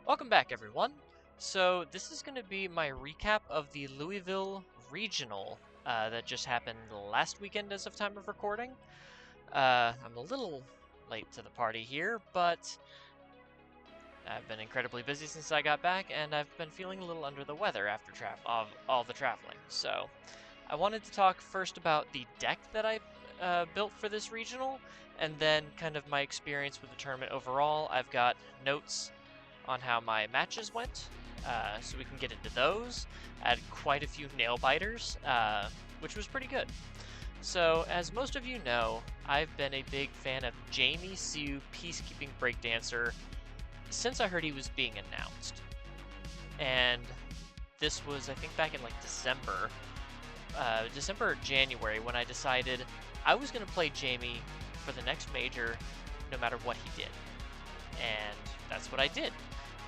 Welcome back, everyone. So this is going to be my recap of the Louisville Regional that just happened last weekend as of time of recording. I'm a little late to the party here, but I've been incredibly busy since I got back, and I've been feeling a little under the weather after all the traveling. So I wanted to talk first about the deck that I built for this regional, and then kind of my experience with the tournament overall. I've got notes on how my matches went, so we can get into those. I had quite a few nail biters, which was pretty good. So, as most of you know, I've been a big fan of Jamie Sue Peacekeeping Breakdancer since I heard he was being announced. And this was, I think, back in like December or January, when I decided I was going to play Jamie for the next major no matter what he did. And that's what I did.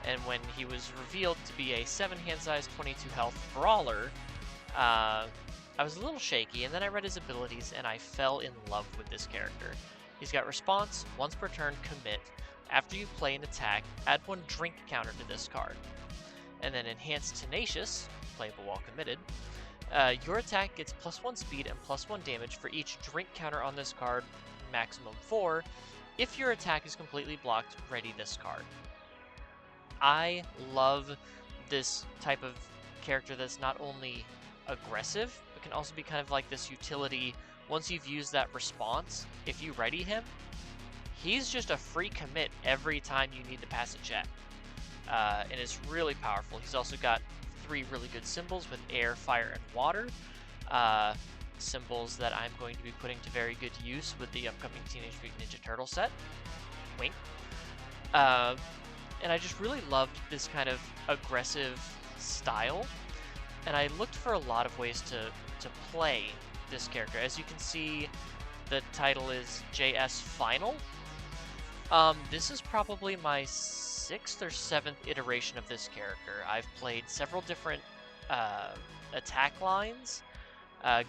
And when he was revealed to be a 7 hand size, 22 health brawler, I was a little shaky, and then I read his abilities and I fell in love with this character. He's got response, once per turn commit. After you play an attack, add 1 drink counter to this card. And then enhanced tenacious, playable while committed. Your attack gets +1 speed and +1 damage for each drink counter on this card, maximum 4. If your attack is completely blocked, ready this card. I love this type of character that's not only aggressive, but can also be kind of like this utility. Once you've used that response, if you ready him, he's just a free commit every time you need to pass a check. And it's really powerful. He's also got 3 really good symbols with air, fire, and water. Symbols that I'm going to be putting to very good use with the upcoming Teenage Mutant Ninja Turtle set. Wink. And I just really loved this kind of aggressive style. And I looked for a lot of ways to play this character. As you can see, the title is JS Final. This is probably my 6th or 7th iteration of this character. I've played several different attack lines,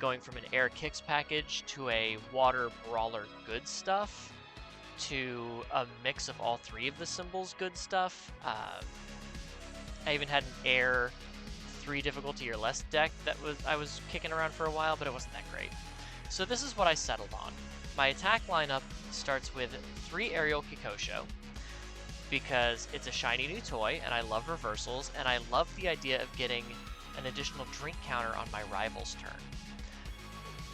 going from an air kicks package to a water brawler good stuff, to a mix of all 3 of the symbols good stuff. I even had an air 3 difficulty or less deck that I was kicking around for a while, but it wasn't that great. So this is what I settled on. My attack lineup starts with 3 aerial Kikosho, because it's a shiny new toy, and I love reversals, and I love the idea of getting an additional drink counter on my rival's turn.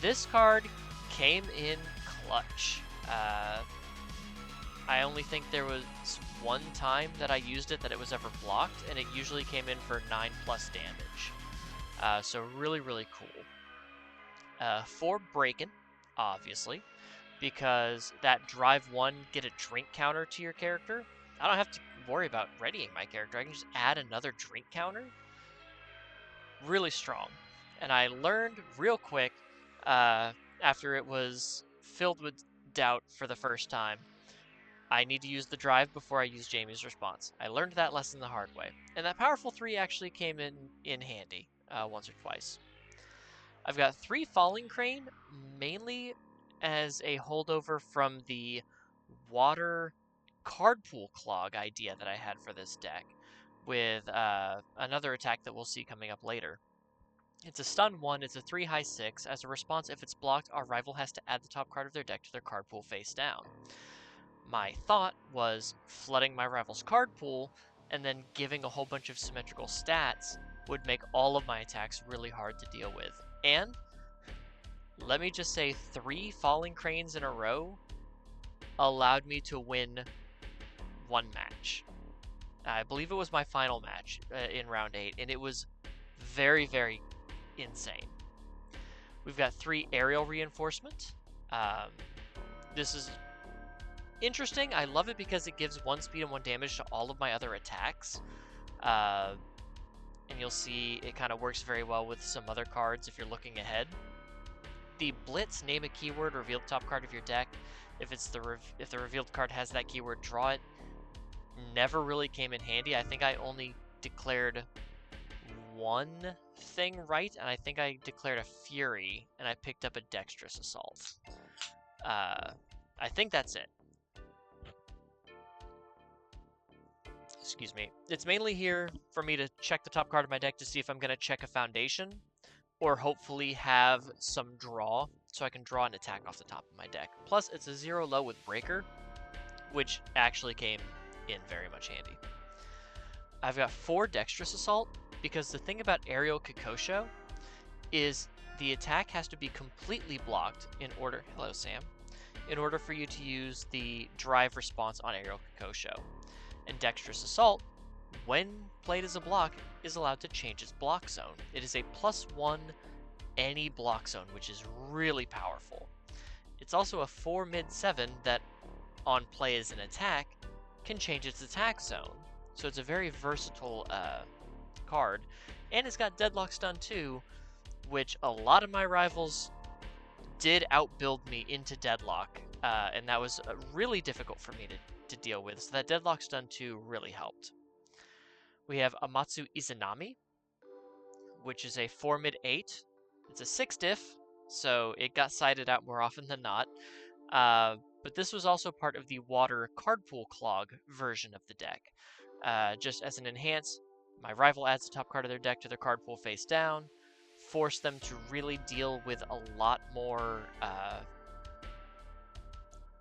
This card came in clutch. I only think there was 1 time that I used it that it was ever blocked, and it usually came in for 9+ damage. So really, really cool. For Breakin', obviously, because that drive 1, get a drink counter to your character. I don't have to worry about readying my character. I can just add another drink counter. Really strong. And I learned real quick, after it was filled with doubt for the first time, I need to use the drive before I use Jamie's response. I learned that lesson the hard way. And that powerful 3 actually came in handy once or twice. I've got 3 Falling Crane, mainly as a holdover from the water card pool clog idea that I had for this deck, with another attack that we'll see coming up later. It's a stun 1, it's a 3 high 6. As a response, if it's blocked, our rival has to add the top card of their deck to their card pool face down. My thought was flooding my rival's card pool and then giving a whole bunch of symmetrical stats would make all of my attacks really hard to deal with. And let me just say, 3 Falling Cranes in a row allowed me to win 1 match. I believe it was my final match in round 8, and it was very, very insane. We've got 3 aerial reinforcement. This is interesting. I love it because it gives 1 speed and 1 damage to all of my other attacks. And you'll see it kind of works very well with some other cards if you're looking ahead. The Blitz, name a keyword, reveal the top card of your deck. If the revealed card has that keyword, draw it. Never really came in handy. I think I only declared 1 thing right, and I think I declared a Fury, and I picked up a Dexterous Assault. I think that's it. excuse me, it's mainly here for me to check the top card of my deck to see if I'm going to check a foundation, or hopefully have some draw, so I can draw an attack off the top of my deck. Plus, it's a 0 low with Breaker, which actually came in very much handy. I've got 4 Dexterous Assault, because the thing about Aerial Kokosho is the attack has to be completely blocked in order, hello Sam, in order for you to use the drive response on Aerial Kokosho. And Dexterous Assault, when played as a block, is allowed to change its block zone. It is a +1 any block zone, which is really powerful. It's also a 4 mid-7 that, on play as an attack, can change its attack zone. So it's a very versatile card. And it's got Deadlock Stun too, which a lot of my rivals did outbuild me into Deadlock. And that was really difficult for me to deal with. So that Deadlock Stun 2 really helped. We have Amatsu Izanami, which is a 4 mid 8. It's a 6 diff, so it got sided out more often than not. But this was also part of the water card pool clog version of the deck. Just as an enhance, my rival adds the top card of their deck to their card pool face down, force them to really deal with a lot more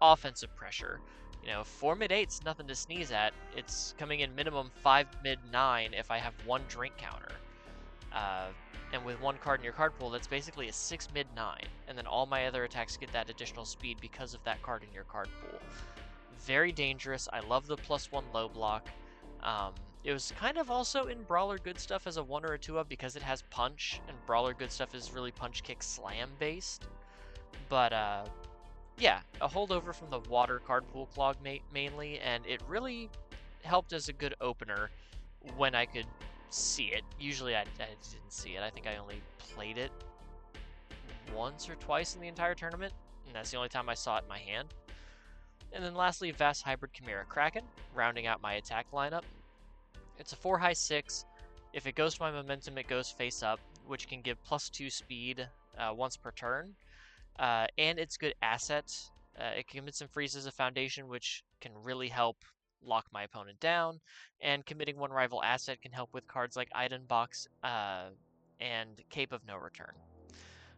offensive pressure. You know, 4 mid 8's nothing to sneeze at. It's coming in minimum 5 mid 9 if I have 1 drink counter. And with 1 card in your card pool, that's basically a 6 mid 9. And then all my other attacks get that additional speed because of that card in your card pool. Very dangerous. I love the +1 low block. It was kind of also in Brawler Good Stuff as a 1 or a 2 of because it has punch, and Brawler Good Stuff is really punch, kick, slam based. But yeah, a holdover from the water card pool clog mainly, and it really helped as a good opener when I could see it. Usually I didn't see it. I think I only played it once or twice in the entire tournament, and that's the only time I saw it in my hand. And then lastly, Vast Hybrid Chimera Kraken, rounding out my attack lineup. It's a 4 high 6. If it goes to my momentum, it goes face up, which can give +2 speed once per turn. And it's good asset. It commits and freezes a foundation, which can really help lock my opponent down. And committing 1 rival asset can help with cards like Item Box and Cape of No Return.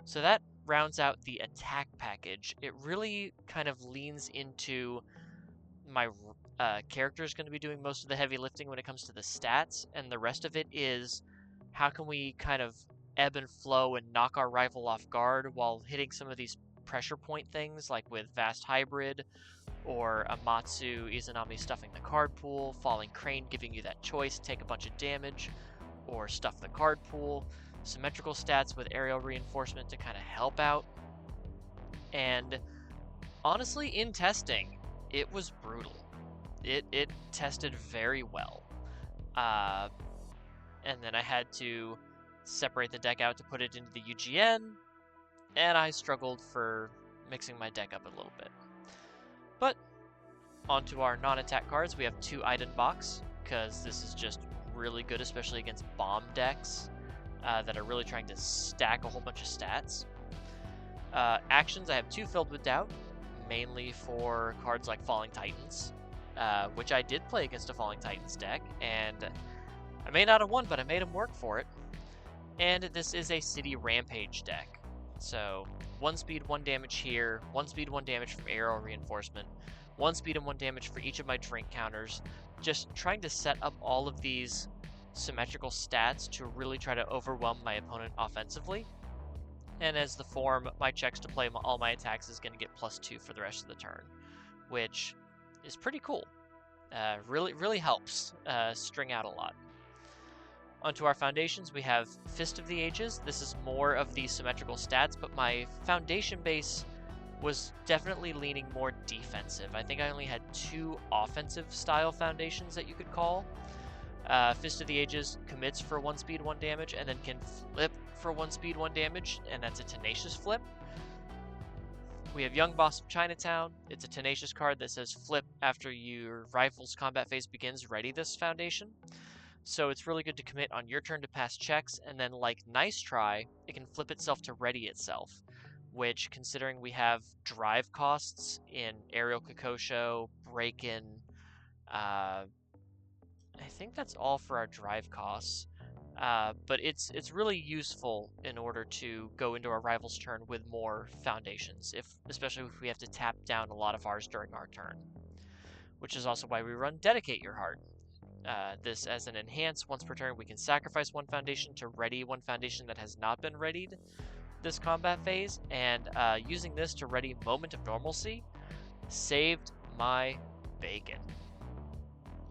So that rounds out the attack package. It really kind of leans into my character is going to be doing most of the heavy lifting when it comes to the stats, and the rest of it is how can we kind of ebb and flow and knock our rival off guard while hitting some of these pressure point things, like with Vast Hybrid or Amatsu Izanami stuffing the card pool, Falling Crane giving you that choice, take a bunch of damage, or stuff the card pool, symmetrical stats with aerial reinforcement to kind of help out. And honestly, in testing, it was brutal. It tested very well. And then I had to separate the deck out to put it into the UGN, and I struggled for mixing my deck up a little bit. But onto our non-attack cards, we have 2 Item Box, because this is just really good, especially against bomb decks that are really trying to stack a whole bunch of stats. Actions, I have 2 Filled with Doubt, mainly for cards like Falling Titans, which I did play against a Falling Titans deck, and I may not have won, but I made him work for it. And this is a City Rampage deck. So 1 speed, 1 damage here, 1 speed, 1 damage from aerial reinforcement, 1 speed and 1 damage for each of my drink counters. Just trying to set up all of these symmetrical stats to really try to overwhelm my opponent offensively. And as the form, my checks to play all my attacks is going to get +2 for the rest of the turn, which is pretty cool. Really helps string out a lot. Onto our foundations, we have Fist of the Ages. This is more of the symmetrical stats, but my foundation base was definitely leaning more defensive. I think I only had 2 offensive style foundations that you could call. Fist of the Ages commits for 1 speed, 1 damage, and then can flip for 1 speed, 1 damage, and that's a Tenacious flip. We have Young Boss of Chinatown. It's a Tenacious card that says flip after your rival's combat phase begins, ready this foundation. So it's really good to commit on your turn to pass checks, and then like Nice Try, it can flip itself to ready itself, which, considering we have drive costs in Aerial Kokosho, Break-In, I think that's all for our drive costs. But it's really useful in order to go into our rival's turn with more foundations, especially if we have to tap down a lot of ours during our turn. Which is also why we run Dedicate Your Heart. This as an enhance. Once per turn, we can sacrifice one foundation to ready one foundation that has not been readied this combat phase, and using this to ready Moment of Normalcy saved my bacon.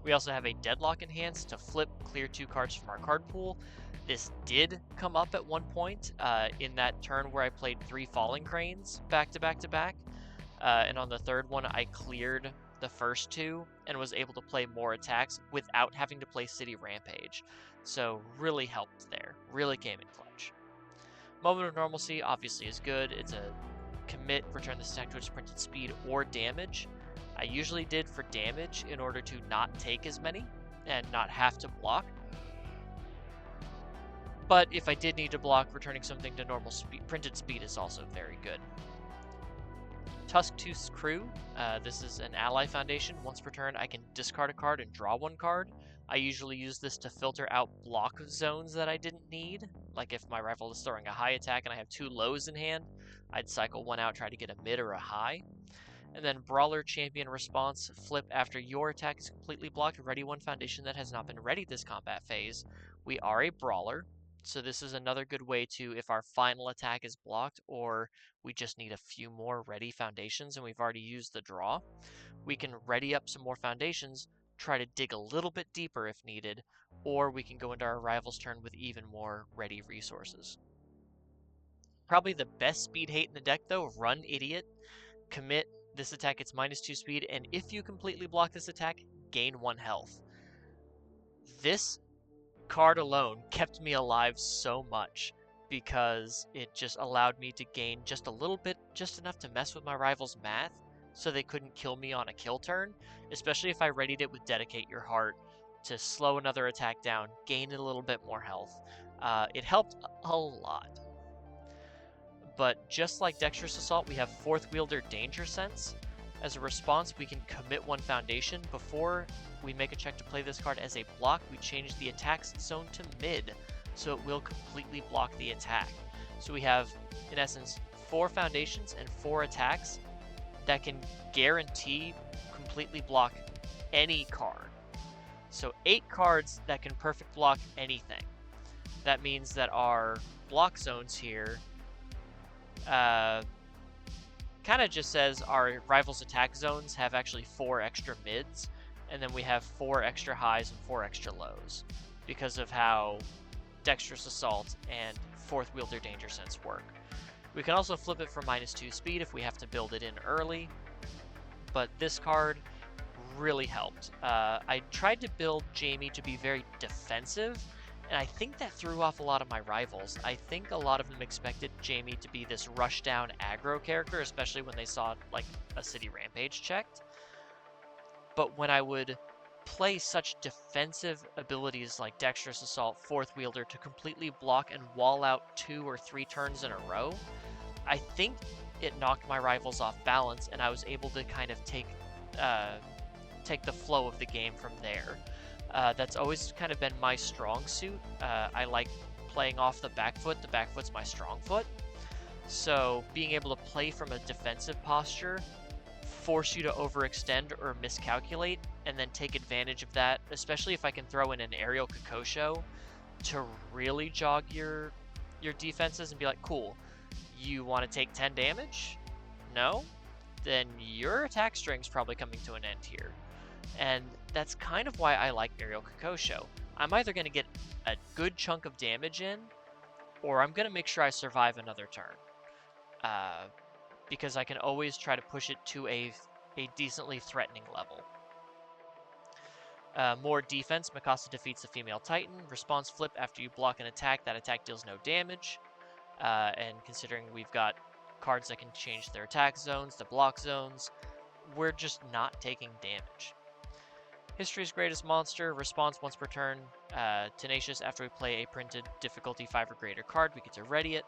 We also have a Deadlock Enhance to flip, clear 2 cards from our card pool. This did come up at one point in that turn where I played 3 Falling Cranes back to back to back, and on the third one I cleared the first 2 and was able to play more attacks without having to play City Rampage. So really helped there, really came in clutch. Moment of Normalcy obviously is good. It's a commit, return this attack to its printed speed or damage. I usually did for damage in order to not take as many and not have to block. But if I did need to block, returning something to normal speed, printed speed is also very good. Tusktooth's Crew. This is an ally foundation. Once per turn, I can discard a card and draw 1 card. I usually use this to filter out block zones that I didn't need. Like if my rival is throwing a high attack and I have 2 lows in hand, I'd cycle 1 out, try to get a mid or a high. And then Brawler Champion Response. Flip after your attack is completely blocked. Ready 1 foundation that has not been readied this combat phase. We are a Brawler. So this is another good way to, if our final attack is blocked or we just need a few more ready foundations and we've already used the draw, we can ready up some more foundations, try to dig a little bit deeper if needed, or we can go into our rival's turn with even more ready resources. Probably the best speed hate in the deck though, Run Idiot. Commit, this attack gets -2 speed, and if you completely block this attack, gain 1 health. This card alone kept me alive so much because it just allowed me to gain just a little bit, just enough to mess with my rival's math so they couldn't kill me on a kill turn, especially if I readied it with Dedicate Your Heart to slow another attack down, gain a little bit more health. It helped a lot. But just like Dexterous Assault, we have 4th Wielder Danger Sense. As a response, we can commit 1 foundation. Before we make a check to play this card as a block, we change the attack zone to mid, so it will completely block the attack. So we have, in essence, 4 foundations and 4 attacks that can guarantee completely block any card. So 8 cards that can perfect block anything. That means that our block zones here kind of just says our rival's attack zones have actually 4 extra mids, and then we have 4 extra highs and 4 extra lows because of how Dexterous Assault and 4th Wielder Danger Sense work. We can also flip it for -2 speed if we have to build it in early, but this card really helped. I tried to build Jamie to be very defensive, and I think that threw off a lot of my rivals. I think a lot of them expected Jamie to be this rush down aggro character, especially when they saw like a City Rampage checked. But when I would play such defensive abilities like Dexterous Assault, 4th Wielder to completely block and wall out 2 or 3 turns in a row, I think it knocked my rivals off balance, and I was able to kind of take the flow of the game from there. That's always kind of been my strong suit. I like playing off the back foot. The back foot's my strong foot. So being able to play from a defensive posture, force you to overextend or miscalculate, and then take advantage of that, especially if I can throw in an aerial Kokosho to really jog your defenses and be like, cool, you want to take 10 damage? No? Then your attack string's probably coming to an end here. And that's kind of why I like aerial Kokosho. I'm either going to get a good chunk of damage in, or I'm going to make sure I survive another turn. Because I can always try to push it to a decently threatening level. More defense. Mikasa defeats the female Titan. Response flip after you block an attack. That attack deals no damage. And considering we've got cards that can change their attack zones, the block zones, we're just not taking damage. History's Greatest Monster. Response once per turn. Tenacious. After we play a printed difficulty 5 or greater card, we get to ready it.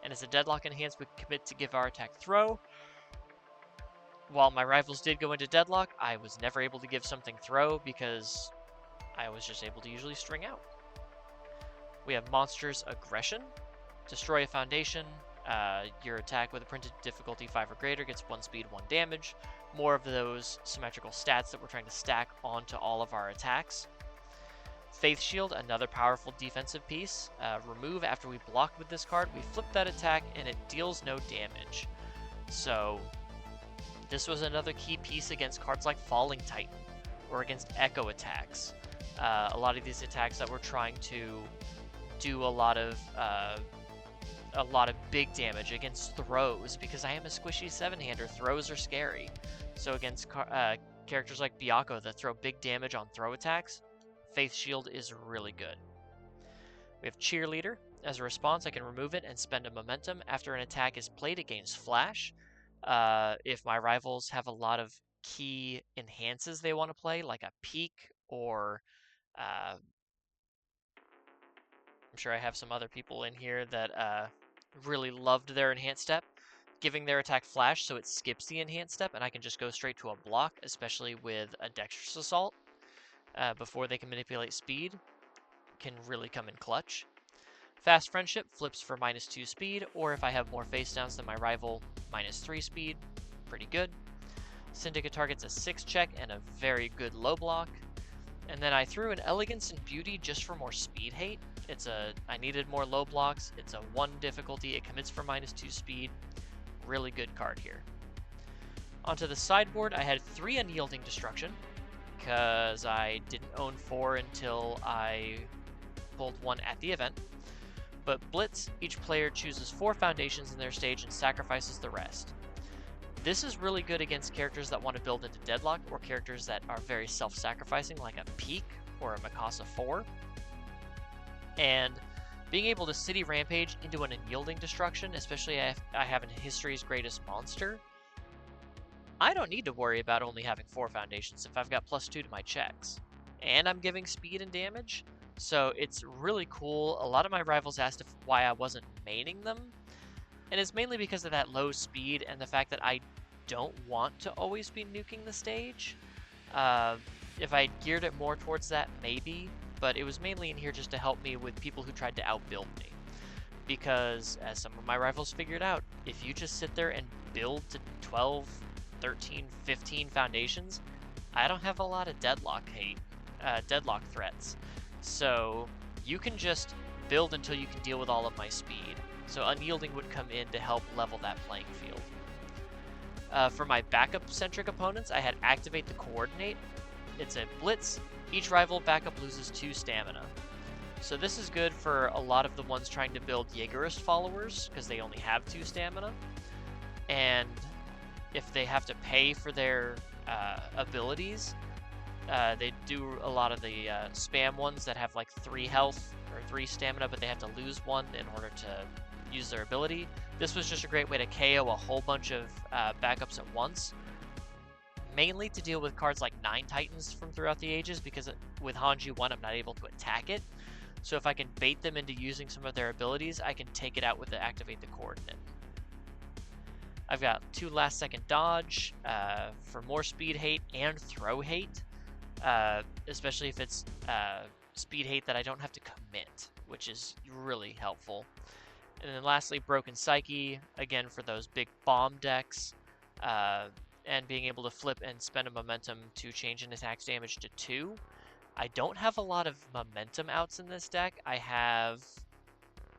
And as a deadlock enhance, we commit to give our attack throw. While my rivals did go into deadlock, I was never able to give something throw because I was just able to usually string out. We have Monsters Aggression. Destroy a foundation. Your attack with a printed difficulty 5 or greater gets 1 speed, 1 damage. More of those symmetrical stats that we're trying to stack onto all of our attacks. Faith Shield, another powerful defensive piece. Remove after we block with this card. We flip that attack and it deals no damage. So this was another key piece against cards like Falling Titan or against Echo attacks. A lot of these attacks that we're trying to do a lot of big damage against throws, because I am a squishy 7-hander. Throws are scary. So against characters like Byakko that throw big damage on throw attacks, Faith Shield is really good. We have Cheerleader. As a response, I can remove it and spend a momentum after an attack is played. It gains Flash. If my rivals have a lot of key enhances they want to play, like a Peak or I'm sure I have some other people in here that really loved their enhanced step, giving their attack Flash so it skips the enhanced step and I can just go straight to a block, especially with a Dexterous Assault before they can manipulate speed, can really come in clutch. Fast Friendship flips for -2 speed, or if I have more face downs than my rival, -3 speed, pretty good. Syndicate targets a 6 check and a very good low block. And then I threw an Elegance and Beauty just for more speed hate. I needed more low blocks. It's a 1 difficulty. It commits for -2 speed. Really good card here. Onto the sideboard, I had 3 Unyielding Destruction, because I didn't own 4 until I pulled 1 at the event. But Blitz, each player chooses 4 foundations in their stage and sacrifices the rest. This is really good against characters that want to build into Deadlock, or characters that are very self-sacrificing, like a Peak or a Mikasa 4. And being able to City Rampage into an Unyielding Destruction, especially if I have an History's Greatest Monster, I don't need to worry about only having 4 foundations if I've got +2 to my checks. And I'm giving speed and damage, so it's really cool. A lot of my rivals asked why I wasn't maining them, and it's mainly because of that low speed and the fact that I don't want to always be nuking the stage. If I geared it more towards that, maybe, but it was mainly in here just to help me with people who tried to outbuild me. Because, as some of my rivals figured out, if you just sit there and build to 12, 13, 15 foundations, I don't have a lot of deadlock threats. So you can just build until you can deal with all of my speed. So Unyielding would come in to help level that playing field. For my backup-centric opponents, I had Activate the Coordinate. It's a Blitz. Each rival backup loses 2 stamina. So this is good for a lot of the ones trying to build Jaegerist followers, because they only have 2 stamina. And if they have to pay for their abilities, they do a lot of the spam ones that have like 3 health or 3 stamina, but they have to lose 1 in order to use their ability. This was just a great way to KO a whole bunch of backups at once. Mainly to deal with cards like 9 Titans from throughout the ages, because with Hanji 1 I'm not able to attack it. So if I can bait them into using some of their abilities, I can take it out with the Activate the Coordinate. I've got 2 last second dodge for more speed hate and throw hate, especially if it's speed hate that I don't have to commit, which is really helpful. And then lastly, Broken Psyche, again for those big bomb decks, and being able to flip and spend a momentum to change an attack's damage to 2. I don't have a lot of momentum outs in this deck. I have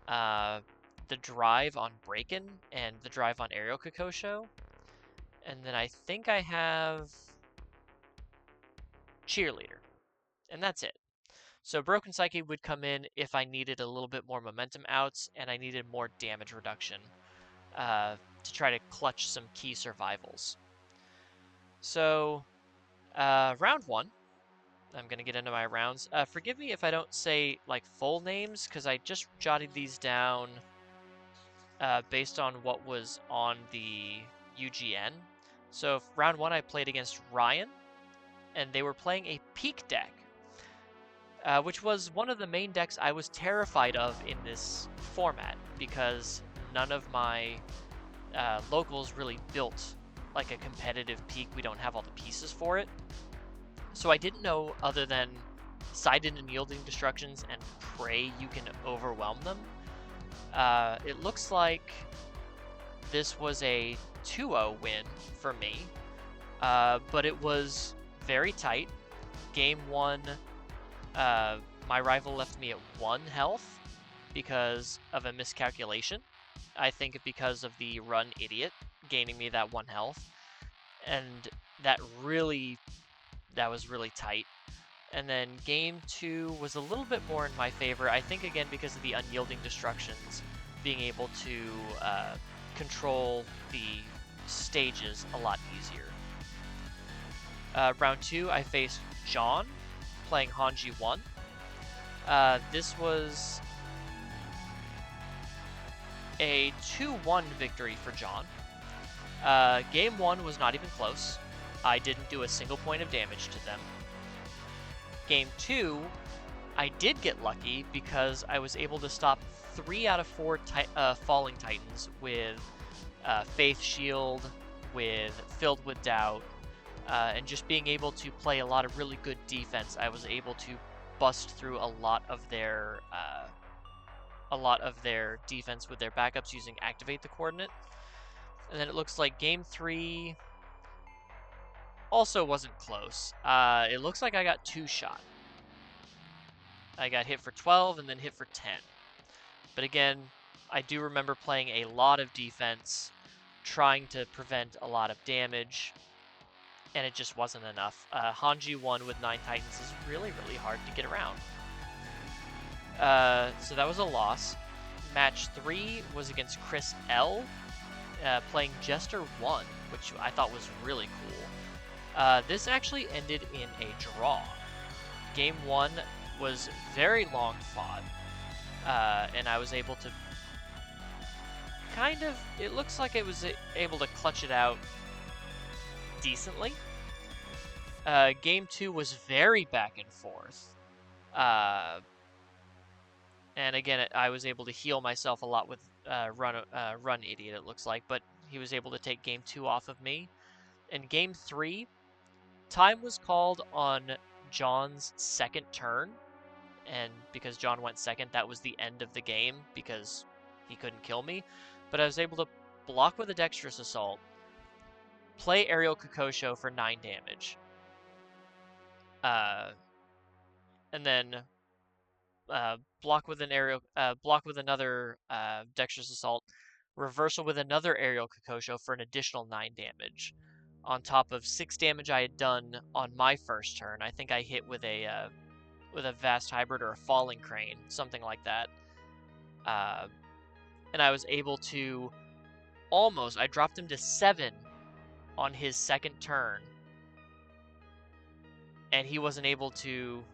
the drive on Breakin' and the drive on Aerial Kokosho. And then I think I have Cheerleader. And that's it. So Broken Psyche would come in if I needed a little bit more momentum outs and I needed more damage reduction to try to clutch some key survivals. So round 1. I'm going to get into my rounds. Forgive me if I don't say like full names, because I just jotted these down based on what was on the UGN. So round 1 I played against Ryan, and they were playing a Peak deck, which was one of the main decks I was terrified of in this format, because none of my locals really built like a competitive Peak. We don't have all the pieces for it. So I didn't know, other than Sided and Yielding Destructions and pray you can overwhelm them. It looks like this was a 2-0 win for me, but it was very tight. Game 1, my rival left me at 1 health because of a miscalculation. I think because of the run idiot gaining me that 1 health, and that was really tight. And then game 2 was a little bit more in my favor, I think again because of the Unyielding Destructions, being able to control the stages a lot easier. Round 2, I faced John, playing Hanji 1. This was a 2-1 victory for John. Game 1 was not even close. I didn't do a single point of damage to them. Game 2, I did get lucky because I was able to stop 3 out of 4 Falling Titans with Faith Shield, with Filled with Doubt, and just being able to play a lot of really good defense. I was able to bust through a lot of their defense with their backups using Activate the Coordinate. And then it looks like game 3 also wasn't close. It looks like I got 2-shot. I got hit for 12 and then hit for 10. But again, I do remember playing a lot of defense, trying to prevent a lot of damage, and it just wasn't enough. Hanji 1 with 9 Titans is really, really hard to get around. So that was a loss. Match 3 was against Chris L, playing Jester 1, which I thought was really cool. This actually ended in a draw. Game 1 was very long fought, and I was able to it looks like I was able to clutch it out decently. Game 2 was very back and forth. And again, I was able to heal myself a lot with Run Idiot, it looks like, but he was able to take game 2 off of me. In game 3, time was called on John's second turn, and because John went second, that was the end of the game because he couldn't kill me. But I was able to block with a Dexterous Assault, play Aerial Kokosho for 9 damage, and then block with another Dexterous Assault, reversal with another Aerial Kokosho for an additional 9 damage, on top of 6 damage I had done on my first turn. I think I hit with a Vast Hybrid or a Falling Crane, something like that. And I was able to I dropped him to 7 on his second turn, and he was only able to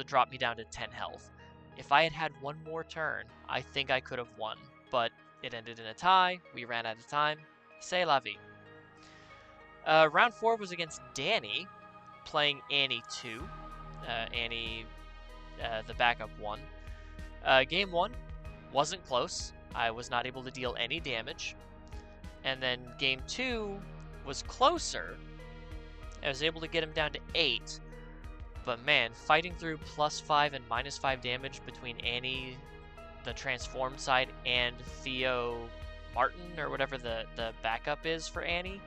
drop me down to 10 health. If I had had one more turn, I think I could have won, but it ended in a tie. We ran out of time. C'est la vie. Round 4 was against Danny, playing Annie 2. Annie, the backup one. Game 1 wasn't close. I was not able to deal any damage. And then game 2 was closer. I was able to get him down to 8. But man, fighting through +5 and -5 damage between Annie, the transformed side, and Theo Martin, or whatever the backup is for Annie,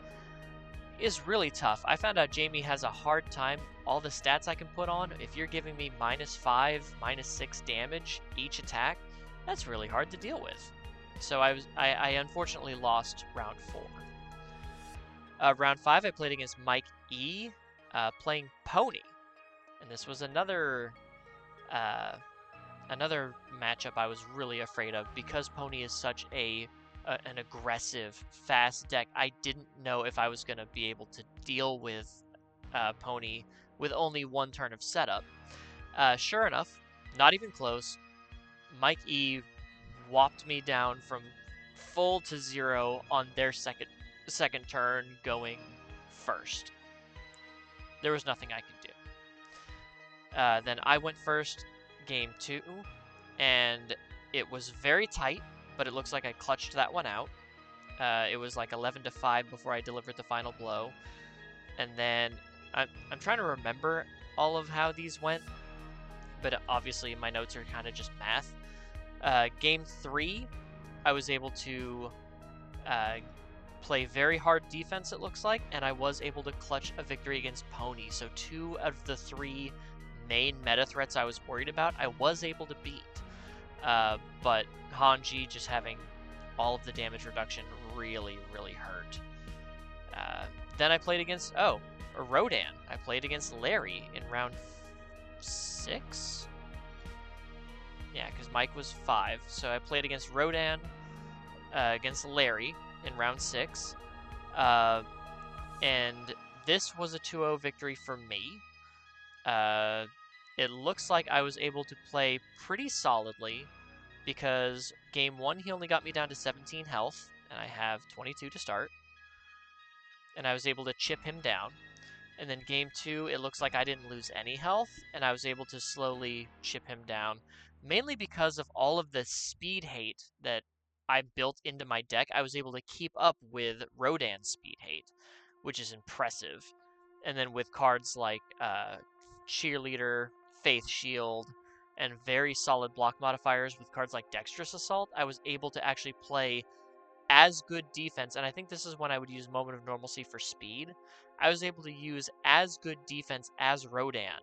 is really tough. I found out Jamie has a hard time. All the stats I can put on, if you're giving me -5, -6 damage each attack, that's really hard to deal with. So I unfortunately lost round 4. Round 5, I played against Mike E, playing Pony. And this was another matchup I was really afraid of because Pony is such an aggressive, fast deck. I didn't know if I was going to be able to deal with Pony with only 1 turn of setup. Sure enough, not even close. Mike E whopped me down from full to 0 on their second turn, going first. There was nothing I could do. Then I went first, game 2, and it was very tight, but it looks like I clutched that one out. It was like 11-5 before I delivered the final blow. And then I'm trying to remember all of how these went, but obviously my notes are kind of just math. Game 3, I was able to play very hard defense, it looks like, and I was able to clutch a victory against Pony. So 2 of the 3 main meta threats I was worried about, I was able to beat. But Hanji just having all of the damage reduction really, really hurt. Then I played against, Rodan. I played against Larry in round 6? Yeah, because Mike was 5. So I played against Rodan, against Larry in round 6. And this was a 2-0 victory for me. It looks like I was able to play pretty solidly because game 1 he only got me down to 17 health, and I have 22 to start. And I was able to chip him down. And then game 2, it looks like I didn't lose any health, and I was able to slowly chip him down, mainly because of all of the speed hate that I built into my deck. I was able to keep up with Rodan's speed hate, which is impressive. And then with cards like Cheerleader, Faith Shield, and very solid block modifiers with cards like Dexterous Assault, I was able to actually play as good defense, and I think this is when I would use Moment of Normalcy for speed. I was able to use as good defense as Rodan.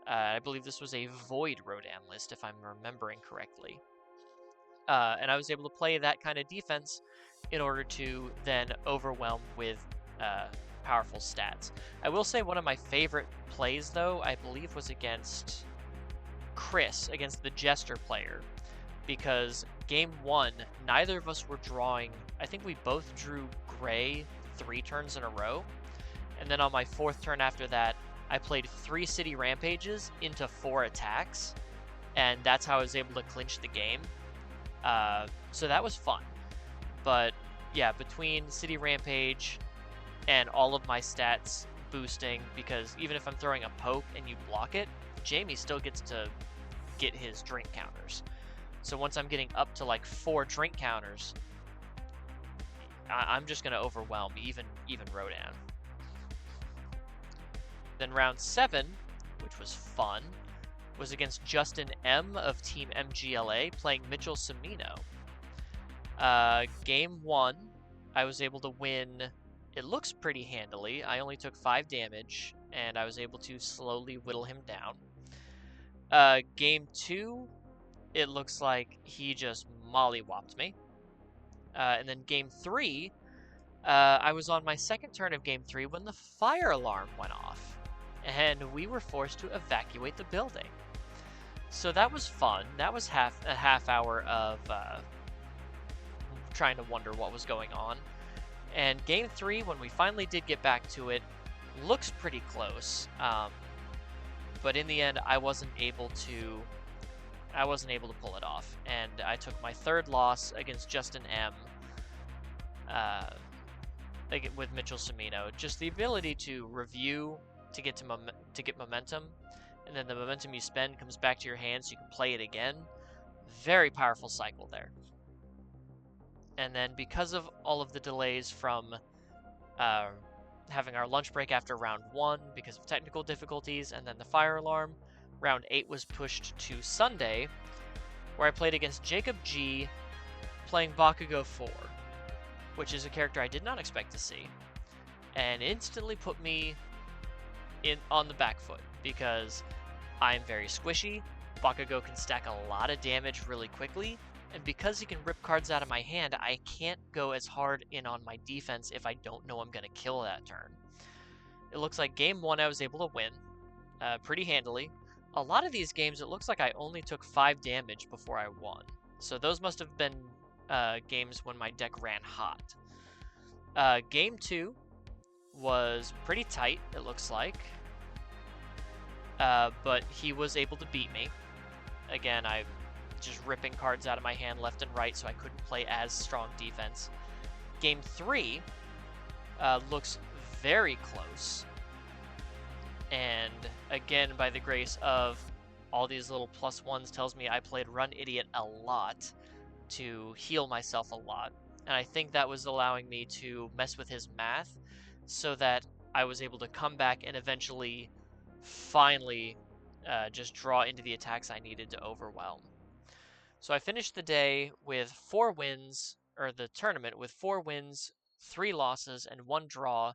I believe this was a Void Rodan list, if I'm remembering correctly. And I was able to play that kind of defense in order to then overwhelm with powerful stats. I will say one of my favorite plays, though, I believe was against Chris, against the Jester player, because game 1, neither of us were drawing. I think we both drew gray 3 turns in a row. And then on my 4th turn after that, I played 3 City Rampages into 4 attacks. And that's how I was able to clinch the game. So that was fun. But yeah, between City Rampage and all of my stats boosting, because even if I'm throwing a poke and you block it, Jamie still gets to get his drink counters. So once I'm getting up to like 4 drink counters, I'm just going to overwhelm even Rodan. Then round 7, which was fun, was against Justin M of Team MGLA playing Mitchell Cimino. Game 1, I was able to win, it looks pretty handily. I only took 5 damage, and I was able to slowly whittle him down. Game 2, it looks like he just mollywopped me. And then game 3, I was on my 2nd turn of game 3 when the fire alarm went off, and we were forced to evacuate the building. So that was fun. That was a half hour of trying to wonder what was going on. And game 3, when we finally did get back to it, looks pretty close. But in the end, I wasn't able to pull it off, and I took my 3rd loss against Justin M. With Mitchell Cimino. Just the ability to review to get momentum, and then the momentum you spend comes back to your hand so you can play it again. Very powerful cycle there. And then because of all of the delays from having our lunch break after round 1 because of technical difficulties and then the fire alarm, round 8 was pushed to Sunday, where I played against Jacob G playing Bakugo 4, which is a character I did not expect to see, and instantly put me on the back foot because I'm very squishy. Bakugo can stack a lot of damage really quickly, and because he can rip cards out of my hand, I can't go as hard in on my defense if I don't know I'm going to kill that turn. It looks like game 1 I was able to win pretty handily. A lot of these games, it looks like I only took 5 damage before I won. So those must have been games when my deck ran hot. Game 2 was pretty tight, it looks like. But he was able to beat me. Again, I just ripping cards out of my hand left and right, so I couldn't play as strong defense. Game 3 looks very close. And again, by the grace of all these little +1s, tells me I played Run Idiot a lot to heal myself a lot. And I think that was allowing me to mess with his math so that I was able to come back and eventually finally just draw into the attacks I needed to overwhelm. So I finished the day with 4 wins, or the tournament with 4 wins, 3 losses, and 1 draw,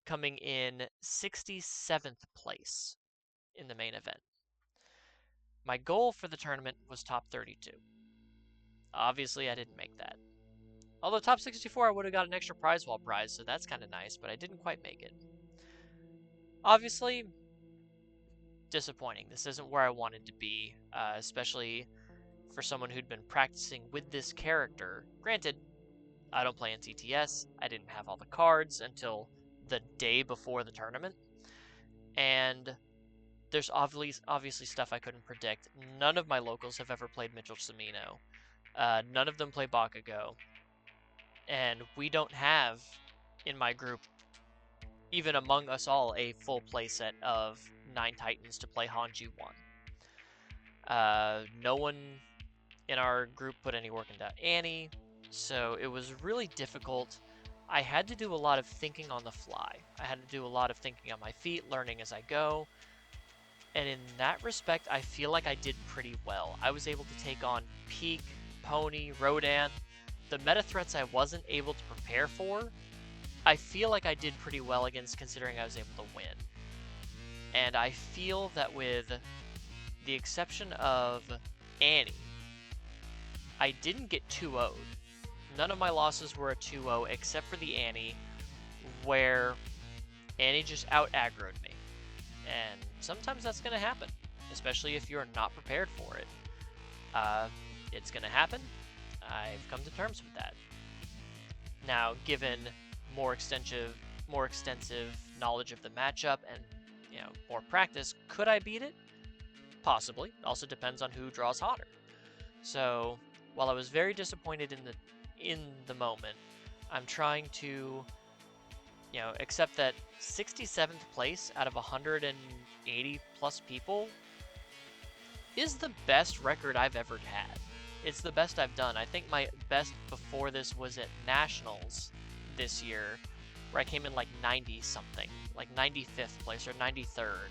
coming in 67th place in the main event. My goal for the tournament was top 32. Obviously, I didn't make that. Although top 64, I would have got an extra prize wall prize, so that's kind of nice, but I didn't quite make it. Obviously, disappointing. This isn't where I wanted to be, especially for someone who'd been practicing with this character. Granted, I don't play in TTS. I didn't have all the cards until the day before the tournament. And there's obviously stuff I couldn't predict. None of my locals have ever played Mitchell Cimino. None of them play Bakugo. And we don't have, in my group, even among us all, a full playset of 9 Titans to play Hanji 1. No one in our group put any work into Annie, so it was really difficult. I had to do a lot of thinking on the fly. I had to do a lot of thinking on my feet, learning as I go. And in that respect, I feel like I did pretty well. I was able to take on Peak, Pony, Rodan. The meta threats I wasn't able to prepare for, I feel like I did pretty well against, considering I was able to win. And I feel that with the exception of Annie, I didn't get 2-0'd. None of my losses were a 2-0 except for the Annie, where Annie just out-aggroed me. And sometimes that's going to happen, especially if you're not prepared for it. It's going to happen. I've come to terms with that. Now, given more extensive knowledge of the matchup and more practice, could I beat it? Possibly. It also depends on who draws hotter. So, while I was very disappointed in the moment, I'm trying to accept that 67th place out of 180 plus people is the best record I've ever had. It's the best I've done. I think my best before this was at Nationals this year, where I came in like 90 something, like 95th place or 93rd,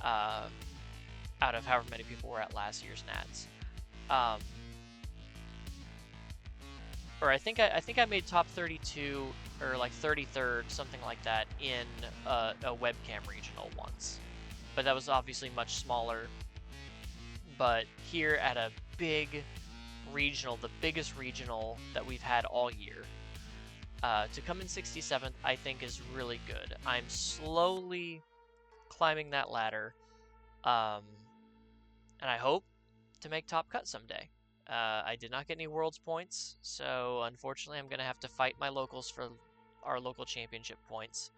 out of however many people were at last year's Nats. Or I think I made top 32 or like 33rd, something like that, in a webcam regional once. But that was obviously much smaller. But here at a big regional, the biggest regional that we've had all year, to come in 67th, I think is really good. I'm slowly climbing that ladder, and I hope to make top cut someday. I did not get any Worlds points, so unfortunately I'm going to have to fight my locals for our local championship points.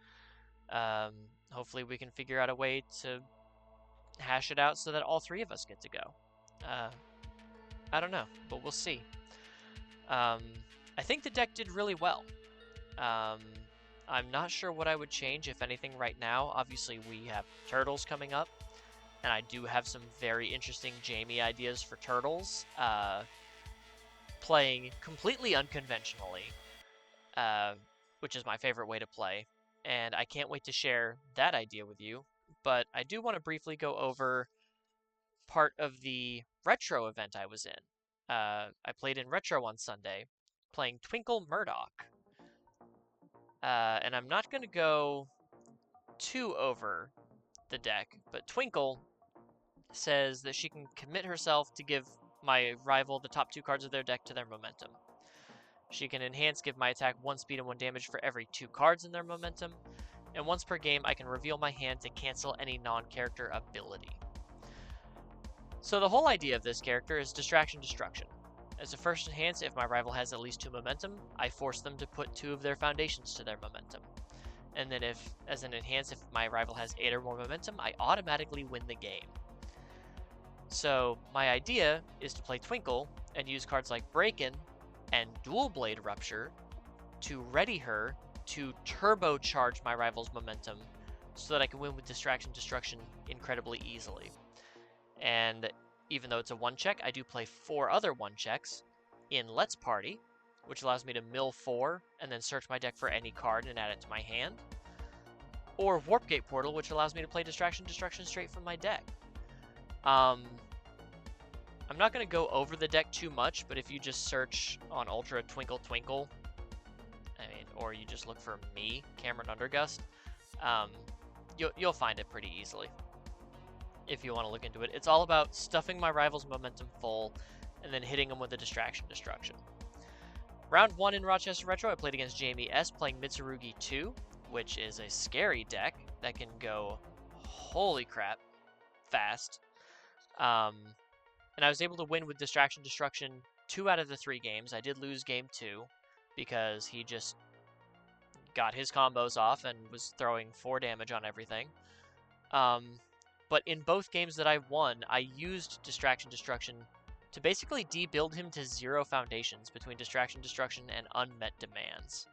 Hopefully we can figure out a way to hash it out so that all 3 of us get to go. I don't know, but we'll see. I think the deck did really well. I'm not sure what I would change, if anything, right now. Obviously, we have Turtles coming up, and I do have some very interesting Jamie ideas for Turtles. Playing completely unconventionally, which is my favorite way to play, and I can't wait to share that idea with you. But I do want to briefly go over part of the Retro event I was in. I played in Retro on Sunday, playing Twinkle Murdoch. And I'm not going to go too over the deck, but Twinkle says that she can commit herself to give my rival the top 2 cards of their deck to their momentum. She can enhance, give my attack 1 speed and 1 damage for every 2 cards in their momentum, and once per game I can reveal my hand to cancel any non-character ability. So the whole idea of this character is Distraction Destruction. As a first enhance, if my rival has at least 2 momentum, I force them to put 2 of their foundations to their momentum. And then as an enhance, if my rival has 8 or more momentum, I automatically win the game. So my idea is to play Twinkle and use cards like Break-In and Dual Blade Rupture to ready her to turbocharge my rival's momentum so that I can win with Distraction Destruction incredibly easily. And even though it's a 1-check, I do play 4 other 1-checks in Let's Party, which allows me to mill 4 and then search my deck for any card and add it to my hand. or Warp Gate Portal, which allows me to play Distraction Destruction straight from my deck. I'm not going to go over the deck too much, but if you just search on Ultra Twinkle Twinkle, or you just look for me, Cameron Undergust, you'll find it pretty easily if you want to look into it. It's all about stuffing my rival's momentum full and then hitting them with a Distraction Destruction. Round 1 in Rochester Retro, I played against Jamie S. playing Mitsurugi 2, which is a scary deck that can go, holy crap, fast. And I was able to win with Distraction Destruction 2 out of the 3 games. I did lose game 2 because he just got his combos off and was throwing 4 damage on everything. But in both games that I won, I used Distraction Destruction to basically debuild him to 0 foundations between Distraction Destruction and Unmet Demands.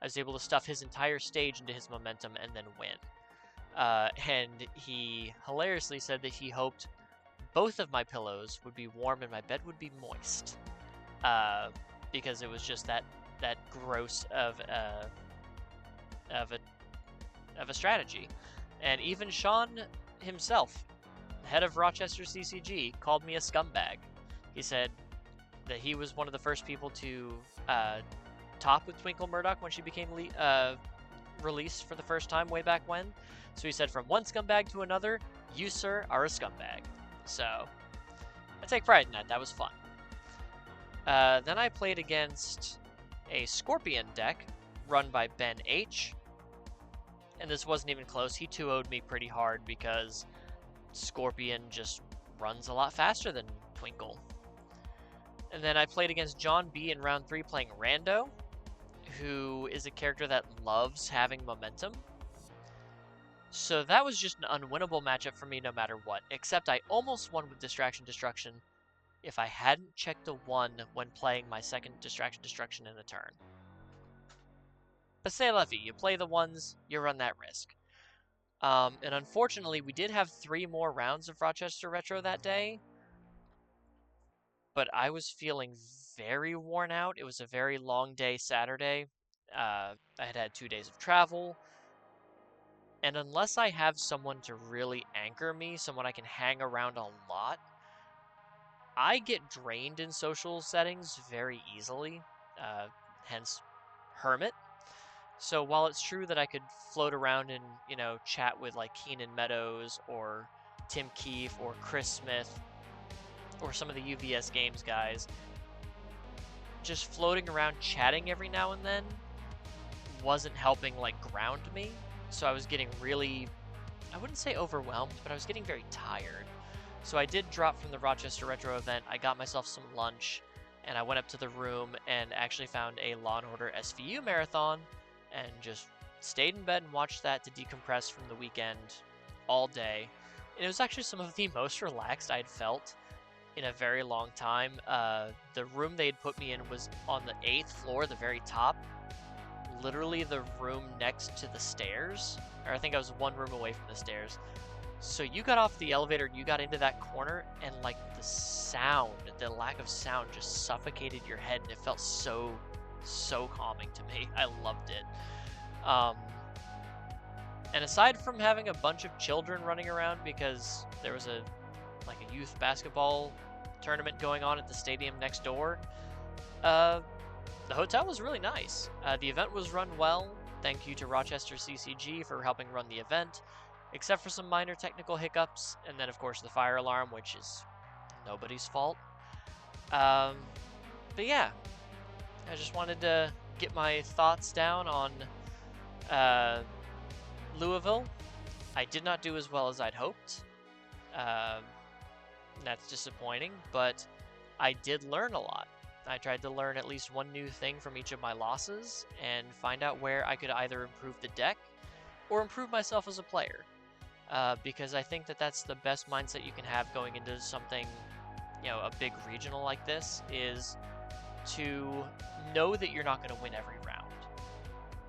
I was able to stuff his entire stage into his momentum and then win. And he hilariously said that he hoped both of my pillows would be warm and my bed would be moist. Because it was just that gross of a strategy. And even Sean himself, head of Rochester CCG, called me a scumbag. He said that he was one of the first people to top with Twinkle Murdoch when she became released for the first time way back when. So he said, from one scumbag to another, you, sir, are a scumbag. So I take pride in that. That was fun. Then I played against a Scorpion deck run by Ben H. And this wasn't even close. He 2-0'd me pretty hard because Scorpion just runs a lot faster than Twinkle. And then I played against John B in round 3 playing Rando, who is a character that loves having momentum. So that was just an unwinnable matchup for me no matter what, except I almost won with Distraction Destruction if I hadn't checked the 1 when playing my second Distraction Destruction in a turn. But c'est la vie, you play the 1s, you run that risk. And unfortunately, we did have 3 more rounds of Rochester Retro that day, but I was feeling very worn out. It was a very long day Saturday. I had 2 days of travel. And unless I have someone to really anchor me, someone I can hang around a lot, I get drained in social settings very easily, hence Hermit. So while it's true that I could float around and, chat with like Keenan Meadows or Tim Keefe or Chris Smith or some of the UVS Games guys, just floating around chatting every now and then wasn't helping like ground me. So I was getting really, I wouldn't say overwhelmed, but I was getting very tired. So I did drop from the Rochester Retro event. I got myself some lunch, and I went up to the room and actually found a Law & Order SVU marathon, and just stayed in bed and watched that to decompress from the weekend all day. And it was actually some of the most relaxed I'd felt in a very long time. The room they had put me in was on the 8th floor, the very top. Literally the room next to the stairs, or I think I was 1 room away from the stairs. So you got off the elevator, you got into that corner, and like the lack of sound just suffocated your head, and it felt so calming to me. I loved it. And aside from having a bunch of children running around because there was a youth basketball tournament going on at the stadium next door, the hotel was really nice. The event was run well. Thank you to Rochester CCG for helping run the event, except for some minor technical hiccups, and then of course the fire alarm, which is nobody's fault. But yeah, I just wanted to get my thoughts down on Louisville. I did not do as well as I'd hoped. That's disappointing, but I did learn a lot. I tried to learn at least 1 new thing from each of my losses and find out where I could either improve the deck or improve myself as a player. Because I think that that's the best mindset you can have going into something, a big regional like this, is to know that you're not going to win every round,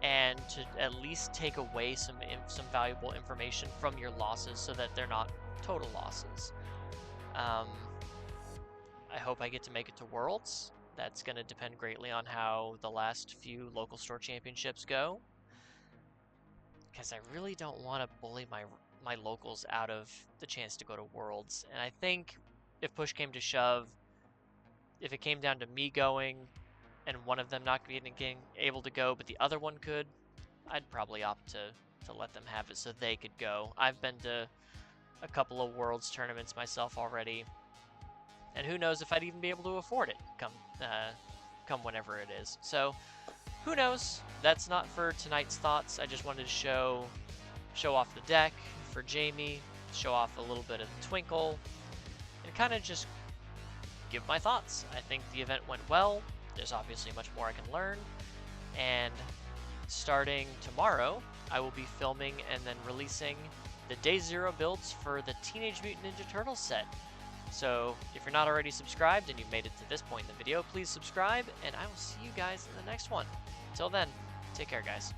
and to at least take away some valuable information from your losses so that they're not total losses. I hope I get to make it to Worlds. That's going to depend greatly on how the last few local store championships go. because I really don't want to bully my locals out of the chance to go to Worlds. And I think if push came to shove, if it came down to me going and one of them not being able to go, but the other one could, I'd probably opt to let them have it so they could go. I've been to a couple of Worlds tournaments myself already, and who knows if I'd even be able to afford it come whenever it is. So who knows? That's not for tonight's thoughts. I just wanted to show off the deck for Jamie, show off a little bit of the Twinkle, and kind of just give my thoughts. I think the event went well. There's obviously much more I can learn, and starting tomorrow, I will be filming and then releasing the Day 0 builds for the Teenage Mutant Ninja Turtles set. So if you're not already subscribed and you've made it to this point in the video, please subscribe, and I will see you guys in the next one. Until then, take care, guys.